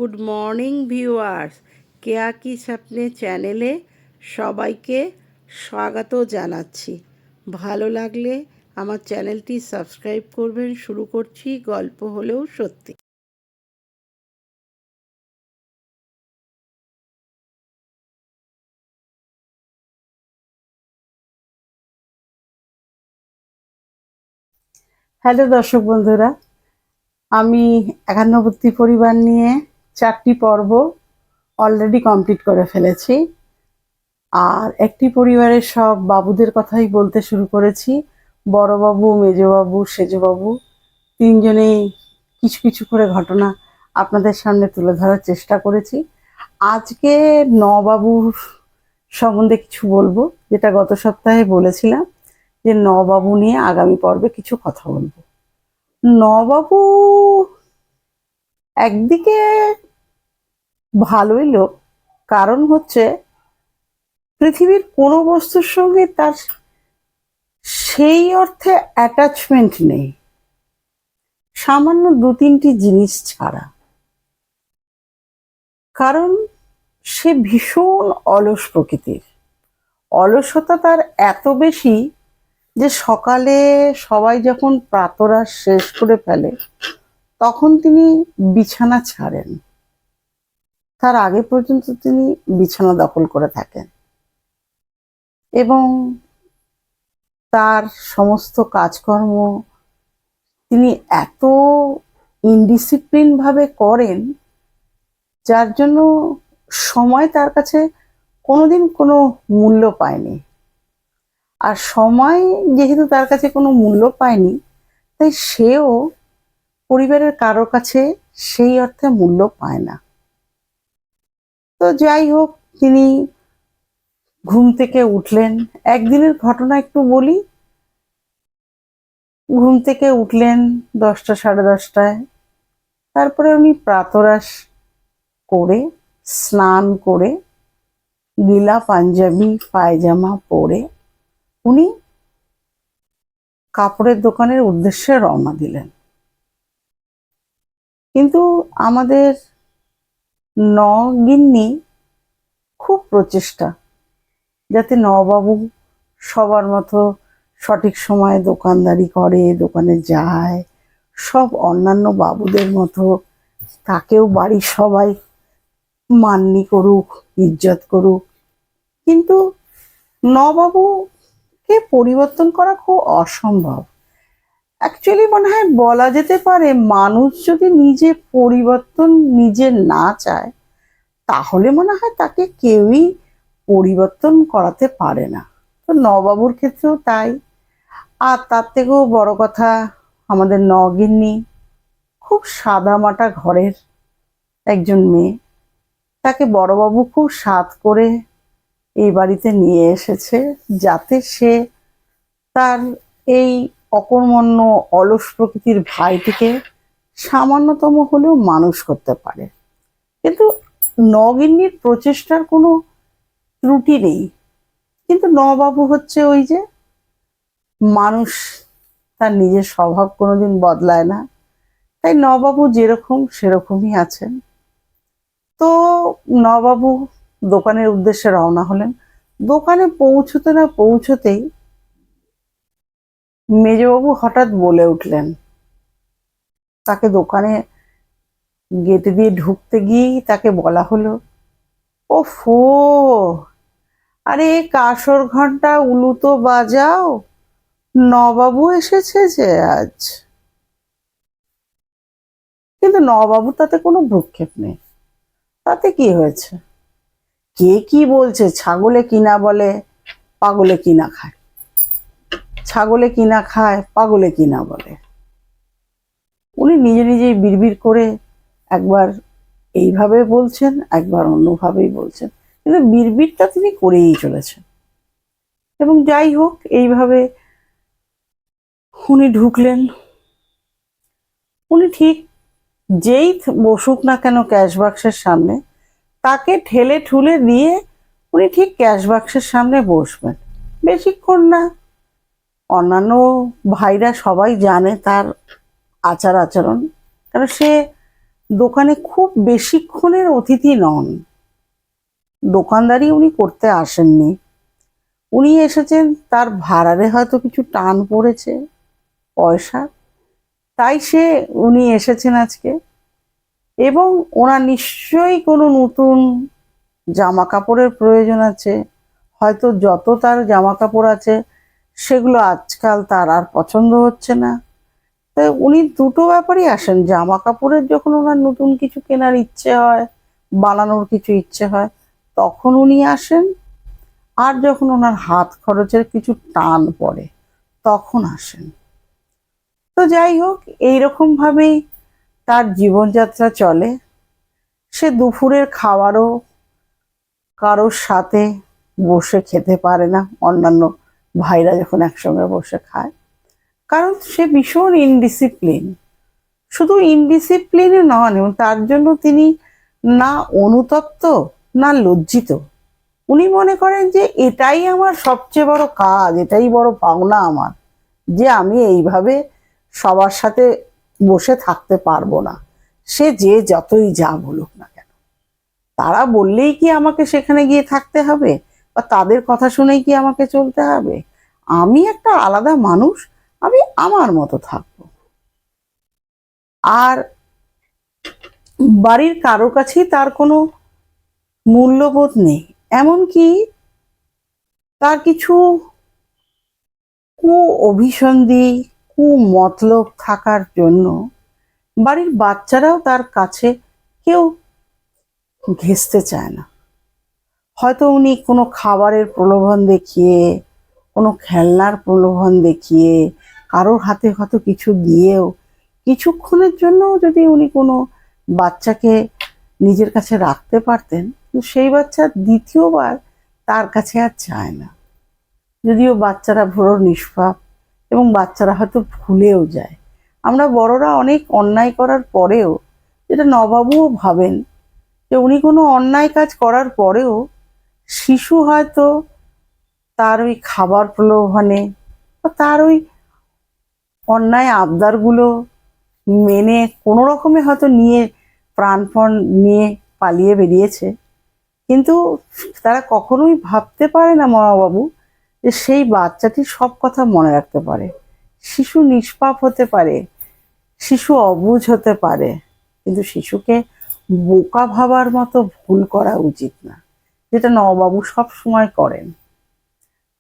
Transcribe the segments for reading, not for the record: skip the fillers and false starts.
Good morning viewers, কেয়া কি স্বপ্নে চ্যানেলে সবাইকে স্বাগত জানাচ্ছি। ভালো লাগলে আমার চ্যানেলটি সাবস্ক্রাইব করবেন। শুরু করছি গল্প হলেও সত্যি। হ্যালো দর্শক বন্ধুরা, আমি একান্নবর্তী পরিবার নিয়ে 4টি পর্ব অলরেডি কমপ্লিট করে ফেলেছি। আর একটি পরিবারের সব বাবুদের কথাই বলতে শুরু করেছি। বড়বাবু, মেজবাবু, সেজবাবু তিনজনেই কিছু কিছু করে ঘটনা আপনাদের সামনে তুলে ধরার চেষ্টা করেছি। আজকে নবাবুর সম্বন্ধে কিছু বলবো, যেটা গত সপ্তাহে বলেছিলাম যে নবাবু নিয়ে আগামী পর্বে কিছু কথা বলবো। নবাবু একদিকে ভালোই লোক, কারণ হচ্ছে পৃথিবীর কোনো বস্তুর সঙ্গে তার সেই অর্থে অ্যাটাচমেন্ট নেই, সামান্য 2-3টি জিনিস ছাড়া। কারণ সে ভীষণ অলস প্রকৃতির। অলসতা তার এত বেশি যে সকালে সবাই যখন প্রাতরাশ শেষ করে ফেলে তখন তিনি বিছানা ছাড়েন, তার আগে পর্যন্ত তিনি বিছানা দখল করে থাকেন এবং তার সমস্ত কাজকর্ম তিনি এত ইনডিসিপ্লিন ভাবে করেন, যার জন্য সময় তার কাছে কোনোদিন কোনো মূল্য পায়নি। আর সময় যেহেতু তার কাছে কোনো মূল্য পায়নি, তাই সেও পরিবারের কারোর কাছে সেই অর্থে মূল্য পায় না। তো যাই হোক, তিনি ঘুম থেকে উঠলেন। একদিনের ঘটনা একটু বলি। ঘুম থেকে উঠলেন 10টা, 10:30টায়। তারপরে উনি প্রাতরাশ করে স্নান করে নীলা পাঞ্জাবি পায়জামা পরে উনি কাপড়ের দোকানের উদ্দেশ্যে রওনা দিলেন। কিন্তু আমাদের নগিন্নি খুব প্রচেষ্টা যাতে নবাবু সবার মতো সঠিক সময়ে দোকানদারি করে, দোকানে যায়, সব অন্যান্য বাবুদের মতো তাকেও বাড়ির সবাই মান্যি করুক, ইজ্জত করুক। কিন্তু নবাবুকে পরিবর্তন করা খুব অসম্ভব। অ্যাকচুয়ালি মনে হয় বলা যেতে পারে, মানুষ যদি নিজে পরিবর্তন নিজে না চায় তাহলে মনে হয় তাকে কেউই পরিবর্তন করাতে পারে না। তো নবাবুর ক্ষেত্রেও তাই। আর তার থেকেও বড় কথা, আমাদের নগিন্নি খুব সাদামাটা ঘরের একজন মেয়ে। তাকে বড়বাবু খুব সাধ করে এই বাড়িতে নিয়ে এসেছে যাতে সে তার এই অকর্মণ্য অলস প্রকৃতির ভাইটিকে সামান্যতম হলেও মানুষ করতে পারে। কিন্তু নগিন্নির প্রচেষ্টার কোনো ত্রুটি নেই। কিন্তু নবাবু হচ্ছে ওই যে মানুষ, তার নিজের স্বভাব কোনোদিন বদলায় না। তাই নবাবু যেরকম সেরকমই আছেন। তো নবাবু দোকানের উদ্দেশ্যে রওনা হলেন। দোকানে পৌঁছতে না পৌঁছতেই মেজবাবু হঠাৎ বলে উঠলেন। তাকে দোকানে গেটে দিয়ে ঢুকতে গিয়েই তাকে বলা হলো, ওফো, আরে কাসর ঘন্টা উলু তো বাজাও, নবাবু এসেছে যে আজ। কিন্তু নবাবু তাতে কোনো ভ্রুক্ষেপ নেই। তাতে কি হয়েছে? কে কি বলছে? ছাগলে কিনা বলে, পাগলে কিনা খায়। ছাগলে কিনা খায়, পাগলে কিনা বলে। উনি নিজে নিজেই বিড়বিড় করে একবার এইভাবে বলছেন, একবার অন্যভাবেই বলছেন, কিন্তু বিড়বিড়টা তিনি করেই চলেছেন। এবং যাই হোক, এইভাবে উনি ঢুকলেন। উনি ঠিক যেই বসুক না কেন ক্যাশ বাক্সের সামনে, তাকে ঠেলে ঠুলে দিয়ে উনি ঠিক ক্যাশ বাক্সের সামনে বসবেন। বেশিক্ষণ না। অন্যান্য ভাইরা সবাই জানে তার আচার আচরণ, কারণ সে দোকানে খুব বেশিক্ষণের অতিথি নন, দোকানদারি উনি করতে আসেননি। উনি এসেছেন, তার ভাড়ারে হয়তো কিছু টান পড়েছে পয়সা, তাই উনি এসেছেন আজকে। এবং ওনার নিশ্চয়ই কোনো নতুন জামা কাপড়ের প্রয়োজন আছে, হয়তো যত তার জামা কাপড় আছে সেগুলো আজকাল তার আর পছন্দ হচ্ছে না। তাই উনি দুটো ব্যাপারই আসেন, জামা কাপড়ের যখন ওনার নতুন কিছু কেনার ইচ্ছে হয়, বানানোর কিছু ইচ্ছে হয়, তখন উনি আসেন। আর যখন ওনার হাত খরচের কিছু টান পড়ে তখন আসেন। তো যাই হোক, এইরকম ভাবেই তার জীবনযাত্রা চলে। সে দুপুরের খাবারও কারোর সাথে বসে খেতে পারে না, অন্যান্য ভাইরা যখন একসঙ্গে বসে খায়, কারণ সে ভীষণ ইনডিসিপ্লিন। শুধু ইনডিসিপ্লিনে নন, এবং তার জন্য তিনি না অনুতপ্ত না লজ্জিত। উনি মনে করেন যে এটাই আমার সবচেয়ে বড় কাজ, এটাই বড় পাওনা আমার, যে আমি এইভাবে সবার সাথে বসে থাকতে পারবো না। সে যে যতই যা বলুক না কেন, তারা বললেই কি আমাকে সেখানে গিয়ে থাকতে হবে, বা তাদের কথা শুনেই কি আমাকে চলতে হবে? আমি একটা আলাদা মানুষ, আমি আমার মতো থাকবো। আর বাড়ির কারো কাছেই তার কোনো মূল্যবোধ নেই। এমনকি তার কিছু কু অভিসন্ধি, কু মতলব থাকার জন্য বাড়ির বাচ্চারাও তার কাছে কেউ ঘেঁষতে চায় না। হয়তো উনি কোনো খাবারের প্রলোভন দেখিয়ে, কোনো খেলনার প্রলোভন দেখিয়ে, কারোর হাতে হয়তো কিছু দিয়েও কিছুক্ষণের জন্য যদি উনি কোনো বাচ্চাকে নিজের কাছে রাখতে পারতেন, সেই বাচ্চা দ্বিতীয়বার তার কাছে আর চায় না। যদিও বাচ্চারা ভোর নিষ্পাপ, এবং বাচ্চারা হয়তো ভুলেও যায়। আমরা বড়রা অনেক অন্যায় করার পরেও, যেটা নবাবুও ভাবেন, যে উনি কোনো অন্যায় কাজ করার পরেও শিশু হয়তো তার ওই খাবার প্রলোভনে বা তার ওই অন্যায় আবদারগুলো মেনে কোনো রকমে হয়তো নিয়ে প্রাণপণ নিয়ে পালিয়ে বেরিয়েছে। কিন্তু তারা কখনোই ভাবতে পারে না মহাবাবু, যে সেই বাচ্চাটি সব কথা মনে রাখতে পারে। শিশু নিষ্পাপ হতে পারে, শিশু অবুঝ হতে পারে, কিন্তু শিশুকে বোকা ভাবার মতো ভুল করা উচিত না, যেটা নবাবু সব সময় করেন।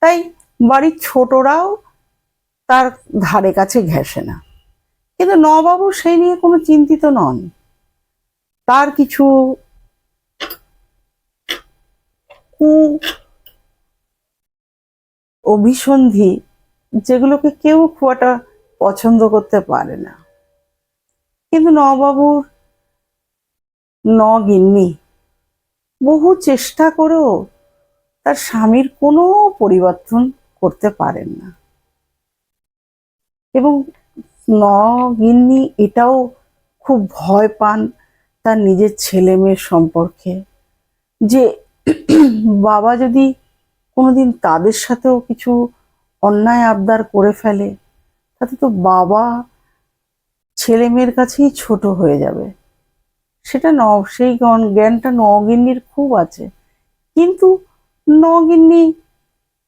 তাই বাড়ির ছোটরাও তার ধারে কাছে ঘেঁষে না। কিন্তু নবাবু সেই নিয়ে কোনো চিন্তিত নন। তার কিছু কু অভিসন্ধি, যেগুলোকে কেউ খুব একটা পছন্দ করতে পারে না, কিন্তু নবাবুর নগিন্নি বহু চেষ্টা করেও তার স্বামীর কোনো পরিবর্তন করতে পারেন না। এবং নগিন্নি এটাও খুব ভয় পান তার নিজের ছেলে মেয়ের সম্পর্কে, যে বাবা যদি কোনোদিন তাদের সাথেও কিছু অন্যায় আবদার করে ফেলে, তাতে তো বাবা ছেলে মেয়ের কাছেই ছোট হয়ে যাবে। সেটা সেই জ্ঞানটা নগিন্নির খুব আছে। কিন্তু নগিন্নি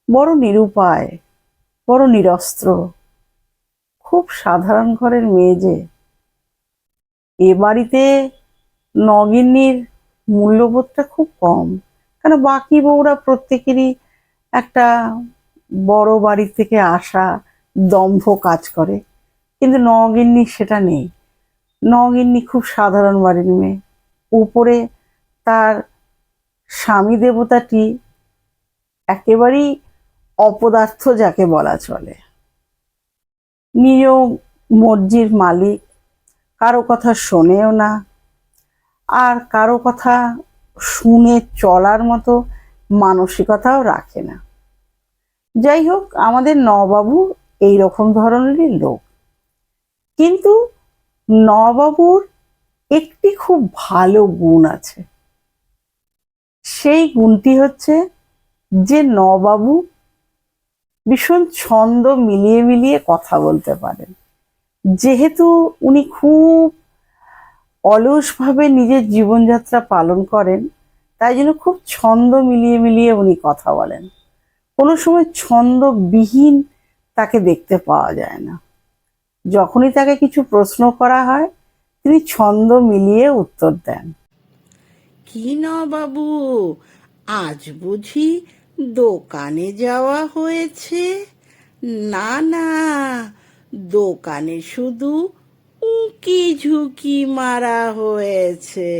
বড় নিরুপায়, বড় নিরস্ত্র, খুব সাধারণ ঘরের মেয়ে। যে এ বাড়িতে নগিন্নির মূল্যবোধটা খুব কম, কারণ বাকি বউরা প্রত্যেকেরই একটা বড় বাড়ি থেকে আসা দম্ভ কাজ করে, কিন্তু নগিন্নি সেটা নেই। নগিন্নি খুব সাধারণ বাড়ির মেয়ে। উপরে তার স্বামী দেবতাটি একেবারেই অপদার্থ যাকে বলা চলে, নিজ মর্জির মালিক, কারো কথা শোনেও না, আর কারো কথা শুনে চলার মতো মানসিকতাও রাখে না। যাই হোক, আমাদের নবাবু এই রকম ধরনেরই লোক। কিন্তু নবাবুর একটি খুব ভালো গুণ আছে। সেই গুণটি হচ্ছে যে নবাবু ভীষণ ছন্দ মিলিয়ে মিলিয়ে কথা বলতে পারেন। যেহেতু উনি খুব অলসভাবে নিজের জীবনযাত্রা পালন করেন, তাই জন্য খুব ছন্দ মিলিয়ে মিলিয়ে উনি কথা বলেন। কোনো সময় ছন্দবিহীন তাকে দেখতে পাওয়া যায় না। যখনই তাকে কিছু প্রশ্ন করা হয়, তিনি ছন্দ মিলিয়ে উত্তর দেন। কি না বাবু, আজ বুঝি দোকানে যাওয়া হয়েছে? না না, দোকানে শুধু উঁকি ঝুঁকি মারা হয়েছে।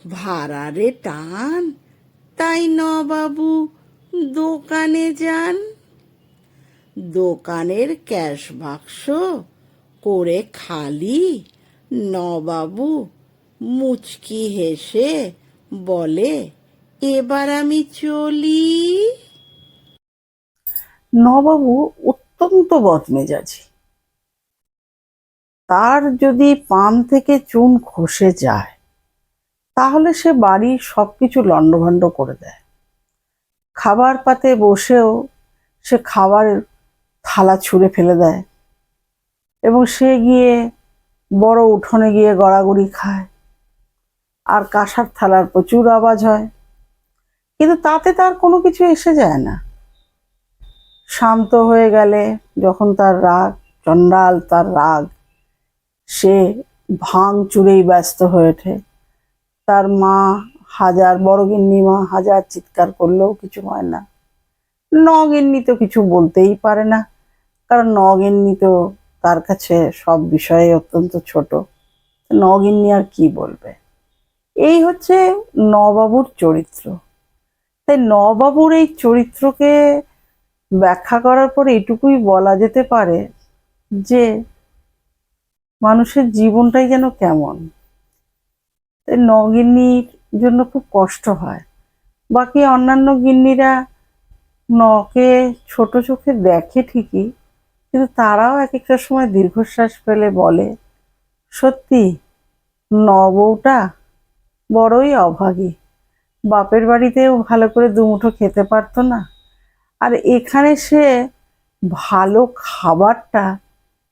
ভাড়ারে টান, তাই নবাবু দোকানে যান। দোকানের ক্যাশ বাক্স করে খালি, নবাবু মুচকি হেসে বলে, এবার আমি চলি। নবাবু অত্যন্ত বদমেজাজি। তার যদি পান থেকে চুন খসে যায়, তাহলে সে বাড়ির সবকিছু লণ্ডভণ্ড করে দেয়। খাবার পাতে বসেও সে খাবারের থালা ছুঁড়ে ফেলে দেয়, এবং সে গিয়ে বড় উঠোনে গিয়ে গড়াগড়ি খায়, আর কাঁসার থালার প্রচুর আওয়াজ হয়। কিন্তু তাতে তার কোনো কিছু এসে যায় না। শান্ত হয়ে গেলে, যখন তার রাগ, চণ্ডাল তার রাগ, সে ভাঙচুরেই ব্যস্ত হয়ে ওঠে। তার মা হাজার, বড় গিন্নিমা হাজার চিৎকার করলেও কিছু হয় না। নগিন্নি তো কিছু বলতেই পারে না, কারণ নগিন্নি তো তার কাছে সব বিষয়ে অত্যন্ত ছোট। নগিন্নি আর কি বলবে। এই হচ্ছে নবাবুর চরিত্র। তাই নবাবুর এই চরিত্রকে ব্যাখ্যা করার পরে এটুকুই বলা যেতে পারে যে মানুষের জীবনটাই যেন কেমন। তাই নগিন্নির জন্য খুব কষ্ট হয়। বাকি অন্যান্য গিন্নিরা নকে ছোট চোখে দেখে ঠিকই, কিন্তু তারাও এক একটা সময় দীর্ঘশ্বাস ফেলে বলে, সত্যি নবউটা বড়ই অভাগী। বাপের বাড়িতেও ভালো করে দুমুঠো খেতে পারতো না, আর এখানে সে ভালো খাবারটা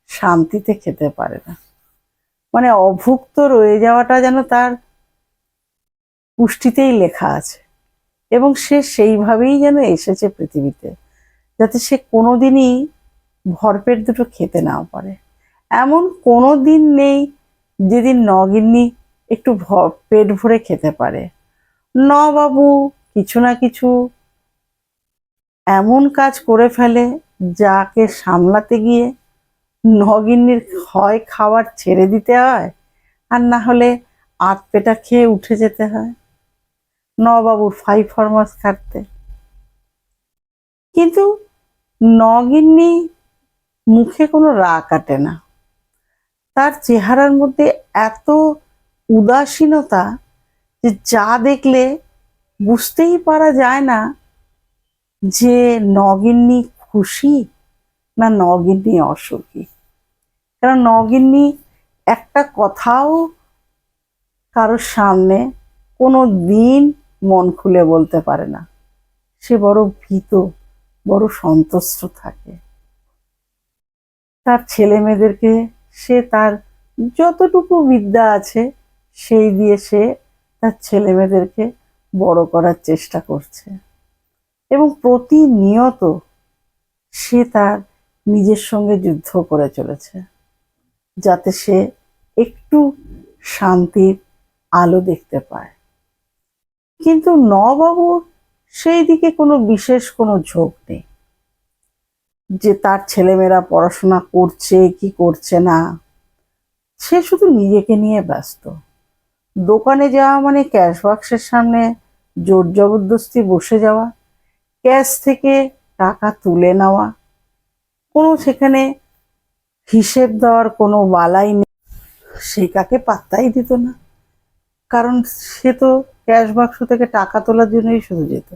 শান্তিতে খেতে পারে না। মানে অভুক্ত রয়ে যাওয়াটা যেন তার পুষ্টিতেই লেখা আছে, এবং সে সেইভাবেই যেন এসেছে পৃথিবীতে, যাতে সে কোনোদিনই ভরপেট দুটো খেতে নাও পারে। এমন কোনো দিন নেই যেদিন নগিন্নি একটু পেট ভরে খেতে পারে। নবাবু কিছু না কিছু এমন কাজ করে ফেলে, যাকে সামলাতে গিয়ে নগিন্নির হয় খাবার ছেড়ে দিতে হয়, আর না হলে আধ পেটা খেয়ে উঠে যেতে হয় নবাবুর ফাই ফরমাস খাটতে। কিন্তু নগিন্নি মুখে কোনো রাগ কাটে না। তার চেহারার মধ্যে এত উদাসীনতা যে যা দেখলে বুঝতেই পারা যায় না যে নগিন্নি খুশি না নগিন্নি অসুখী। কারণ নগিন্নি একটা কথাও কারোর সামনে কোনো দিন মন খুলে বলতে পারে না। সে বড় ভীত, বড় সন্ত্রস্ত থাকে। তার ছেলে মেয়েদেরকে সে তার যতটুকু বিদ্যা আছে সেই দিয়ে সে তার ছেলে মেয়েদেরকে বড় করার চেষ্টা করছে, এবং প্রতিনিয়ত সে তার নিজের সঙ্গে যুদ্ধ করে চলেছে, যাতে সে একটু শান্তির আলো দেখতে পায়। কিন্তু নবাবুর সেই দিকে কোনো বিশেষ কোনো ঝোঁক নেই যে তার ছেলেমেয়েরা পড়াশোনা করছে কি করছে না। সে শুধু নিজেকে নিয়ে ব্যস্ত। দোকানে যাওয়া মানে ক্যাশ বাক্সের সামনে জোর জবরদস্তি বসে যাওয়া, ক্যাশ থেকে টাকা তুলে নেওয়া, কোনো সেখানে হিসেব দেওয়ার কোনো বালাই নেই। সে কাকে পাত্তাই দিত না, কারণ সে তো ক্যাশ বাক্স থেকে টাকা তোলার জন্যই শুধু যেত।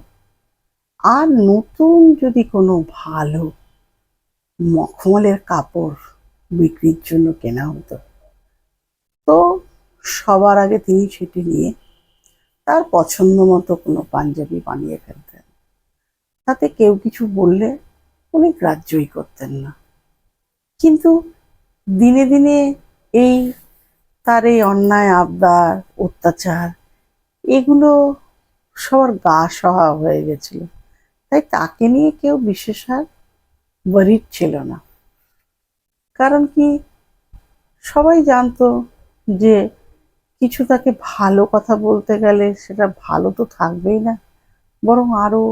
আর নতুন যদি কোনো ভালো মখমলের কাপড় বিক্রির জন্য কেনা হতো, তো সবার আগে তিনি সেটি নিয়ে তার পছন্দ মতো কোনো পাঞ্জাবি বানিয়ে ফেলতেন। তাতে কেউ কিছু বললে উনি গ্রাহ্যই করতেন না। কিন্তু দিনে দিনে এই তার এই অন্যায় আবদার অত্যাচার এগুলো সবার গা সওয়া হয়ে গেছিল। তাই তাকে নিয়ে কেউ বিশেষ আর ওয়ারিড ছিল না। কারণ কি, সবাই জানতো যে কিছু তাকে ভালো কথা বলতে গেলে সেটা ভালো তো থাকবেই না, বরং আরো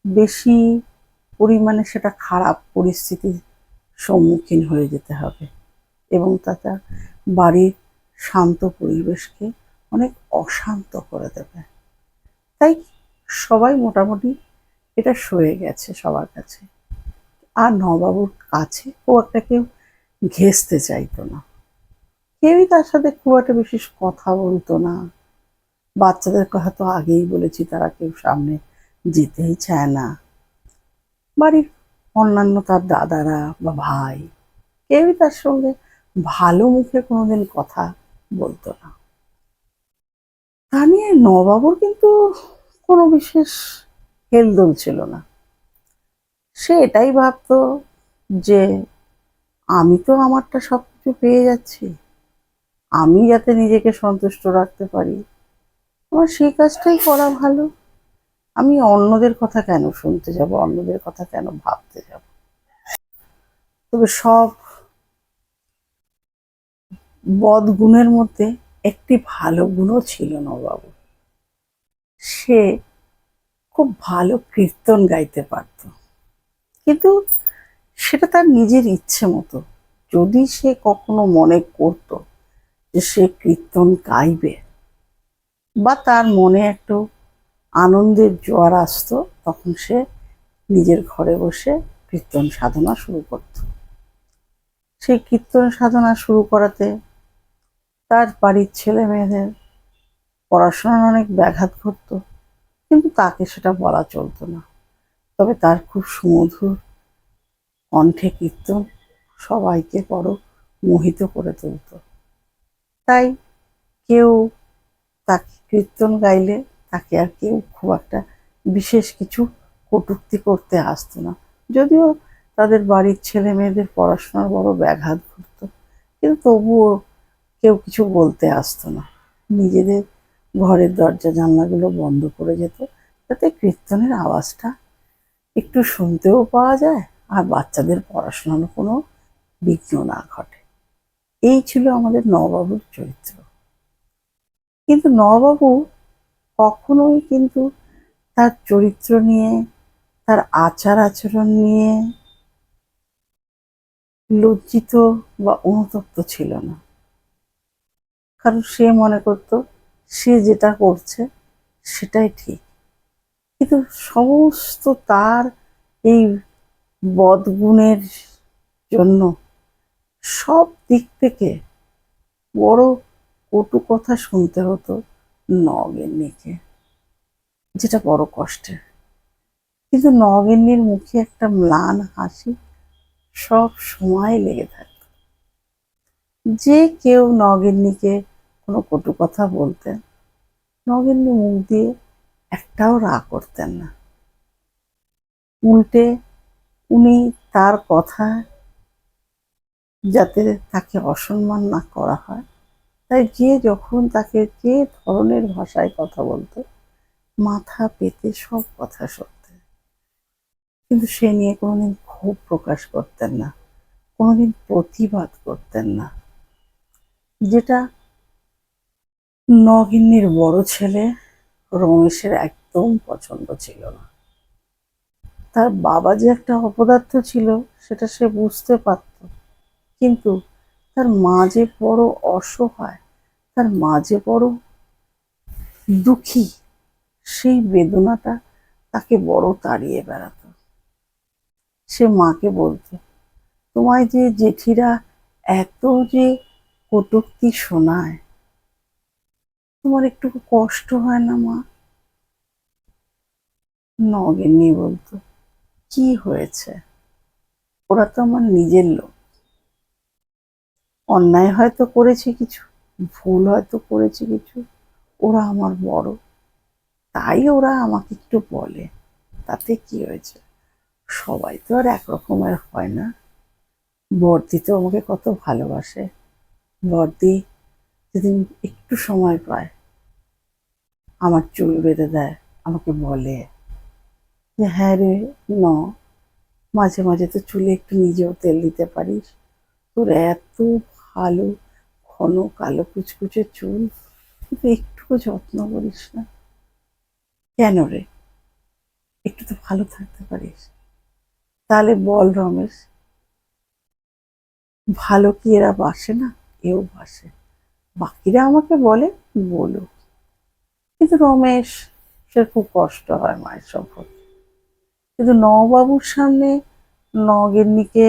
বেশি পরিমাণে সেটা খারাপ পরিস্থিতির সম্মুখীন হয়ে যেতে হবে, এবং তাতে বাড়ির শান্ত পরিবেশকে অনেক অশান্ত করে দেবে। তাই সবাই মোটামুটি এটা সয়ে গেছে সবার কাছে। আর নবাবুর কাছে খুব একটা কেউ ঘেঁষতে চাইতো না, কেউই তার সাথে খুব একটা বিশেষ কথা বলতো না। বাচ্চাদের কথা তো আগেই বলেছি, তারা কেউ সামনে যেতেই চায় না। বাড়ির অন্যান্য তার দাদারা বা ভাই কেউই তার সঙ্গে ভালো মুখে কোনোদিন কথা বলতো না। তা নিয়ে নবাবুর কিন্তু কোনো বিশেষ হেলদোল ছিল না। সে এটাই ভাবতো যে আমি তো আমারটা সবকিছু পেয়ে যাচ্ছি, আমি যাতে নিজেকে সন্তুষ্ট রাখতে পারি আমার সেই কাজটাই করা ভালো। আমি অন্যদের কথা কেন শুনতে যাব, অন্যদের কথা কেন ভাবতে যাব। তবে সব বদ গুণের মধ্যে একটি ভালো গুণও ছিল নবাবু। সে খুব ভালো কীর্তন গাইতে পারত, কিন্তু সেটা তার নিজের ইচ্ছে মতো। যদি সে কখনো মনে করত যে সে কীর্তন গাইবে, বা তার মনে একটু আনন্দের জোয়ার আসতো, তখন সে নিজের ঘরে বসে কীর্তন সাধনা শুরু করত। সেই কীর্তন সাধনা শুরু করাতে তার বাড়ির ছেলে মেয়েদের পড়াশোনার অনেক ব্যাঘাত ঘটতো, কিন্তু তাকে সেটা বলা চলতো না। তবে তার খুব সুমধুর কণ্ঠে কীর্তন সবাইকে বড় মোহিত করে তুলত। তাই কেউ তাকে কীর্তন গাইলে তাকে আর কেউ খুব একটা বিশেষ কিছু কটূক্তি করতে আসতো না। যদিও তাদের বাড়ির ছেলে মেয়েদের পড়াশোনার বড় ব্যাঘাত ঘটতো, কিন্তু তবুও কেউ কিছু বলতে আসতো না। নিজেদের ঘরের দরজা জানলাগুলো বন্ধ করে যেত, যাতে কীর্তনের আওয়াজটা একটু শুনতেও পাওয়া যায় আর বাচ্চাদের পড়াশোনার কোনো বিঘ্ন না ঘটে। এই ছিল আমাদের নবাবুর চরিত্র। কিন্তু নবাবু কখনোই কিন্তু তার চরিত্র নিয়ে, তার আচার আচরণ নিয়ে লজ্জিত বা অনুতপ্ত ছিল না। কারণ সে মনে করত সে যেটা করছে সেটাই ঠিক। কিন্তু সমস্ত তার এই বদগুণের জন্য সব দিক থেকে বড় কটু কথা শুনতে হতো নগেন্নিকে, যেটা বড় কষ্টের। কিন্তু নগেন্নির মুখে একটা ম্লান হাসি সব সময় লেগে থাকত। যে কেউ নগেন্নিকে কোনো কটু কথা বলতেন, নগেন্নি মুখ দিয়ে একটাও রা করতেন না। উল্টে উনি তার কথা যাতে তাকে অসম্মান না করা হয়, তাই যে যখন তাকে যে ধরনের ভাষায় কথা বলতো মাথা পেতে সব কথা শুনতেন। কিন্তু সে নিয়ে কোনোদিন ক্ষোভ প্রকাশ করতেন না, কোনোদিন প্রতিবাদ করতেন না, যেটা নগিন্নির বড় ছেলে রমেশের একদম পছন্দ ছিল না। তার বাবা যে একটা অপদার্থ ছিল সেটা সে বুঝতে পারত, কিন্তু তার মা যে বড় অসহায়, তার মা যে বড় দুঃখী, সেই বেদনাটা তাকে বড় তাড়িয়ে বেড়াতো। সে মাকে বলতো, তোমায় যে জেঠিরা এত যে কটূক্তি শোনায়, তোমার একটু কষ্ট হয় না মা? নগেন্নি বলতো, কি হয়েছে, ওরা তো আমার নিজের লোক। অন্যায় হয়তো করেছি কিছু, ভুল হয়তো করেছি কিছু, ওরা আমার বড়, তাই ওরা আমাকে একটু বলে, তাতে কি হয়েছে? সবাই তো আর একরকমের হয় না। বড়দি তো আমাকে কত ভালোবাসে, বড়দি যেদিন একটু সময় পায় আমার চুল বেঁধে দেয়, আমাকে বলে যে হ্যাঁ রে, ন মাঝে মাঝে তো চুলে একটু নিজেও তেল দিতে পারিস, তোর এত ভালো ঘন কালো কুচকুচে চুল, কিন্তু একটুকু যত্ন করিস না কেন রে? একটু তো ভালো থাকতে পারিস। তাহলে বল রমেশ, ভালো কি এরা বাসে না? এও বাসে। বাকিরা আমাকে বলে বলুক, কিন্তু রমেশ, সে খুব কষ্ট হয় মায়ের সম্পর্কে। কিন্তু নবাবুর সামনে নগেন্নিকে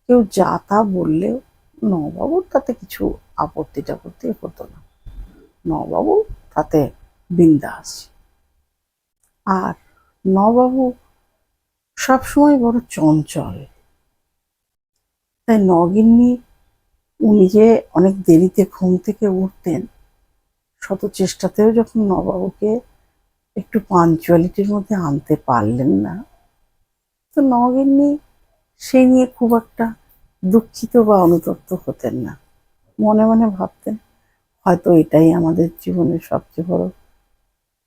কেউ যা তা বললেও নবাবুর তাতে কিছু আপত্তি টাপত্তি হতো না। নবাবু তাতে বিন্দাস। আর নবাবু সবসময় বড় চঞ্চল। তাই নগিন্নি, উনি যে অনেক দেরিতে ঘুম থেকে উঠতেন, শত চেষ্টাতেও যখন নবাবুকে একটু পাঞ্চুয়ালিটির মধ্যে আনতে পারলেন না, তো নগিন্নি সেই নিয়ে খুব একটা দুঃখিত বা অনুতপ্ত হতেন না। মনে মনে ভাবতেন হয়তো এটাই আমাদের জীবনের সবচেয়ে বড়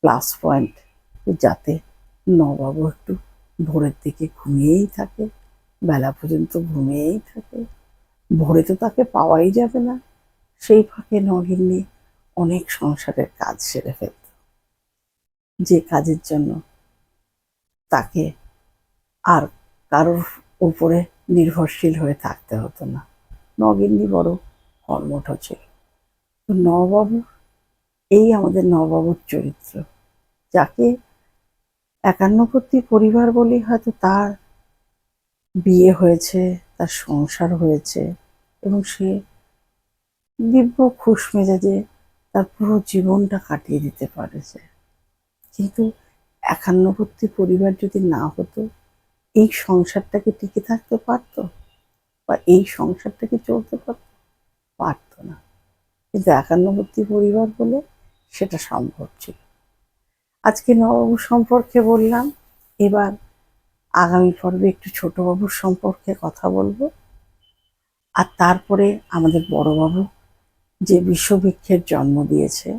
প্লাস পয়েন্ট, যাতে নবাবু একটু ভোরের দিকে ঘুমিয়েই থাকে, বেলা পর্যন্ত ঘুমিয়েই থাকে। ভোরে তো তাকে পাওয়াই যাবে না। সেই ফাঁকে নগিন্নি অনেক সংসারের কাজ সেরে ফেলত, যে কাজের জন্য তাকে আর কারোর উপরে নির্ভরশীল হয়ে থাকতে হতো না। নগিন্নি বড় কর্মঠ ছিল। তো নবাবু, এই আমাদের নবাবুর চরিত্র, যাকে একান্নবর্তী পরিবার বলে হয়তো তার বিয়ে হয়েছে, তার সংসার হয়েছে, এবং সে দিব্য খুশ মেজাজে তার পুরো জীবনটা কাটিয়ে দিতে পারেছে। কিন্তু একান্নবর্তী পরিবার যদি না হতো, এই সংসারটাকে টিকে থাকতে পারতো, বা এই সংসারটাকে চলতে পারতো না। কিন্তু একান্নবর্তী পরিবার বলে সেটা সম্ভব ছিল। আজকে নবাবু সম্পর্কে বললাম, এবার আগামী পর্বে একটু ছোটবাবুর সম্পর্কে কথা বলবো। আর তারপরে আমাদের বড়বাবু যে বিষবৃক্ষের জন্ম দিয়েছে,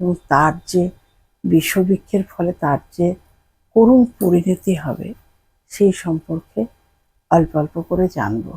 এবং তার যে বিষবৃক্ষের ফলে তার যে করুণ পরিণতি হবে, সেই সম্পর্কে অল্প অল্প করে জানবো।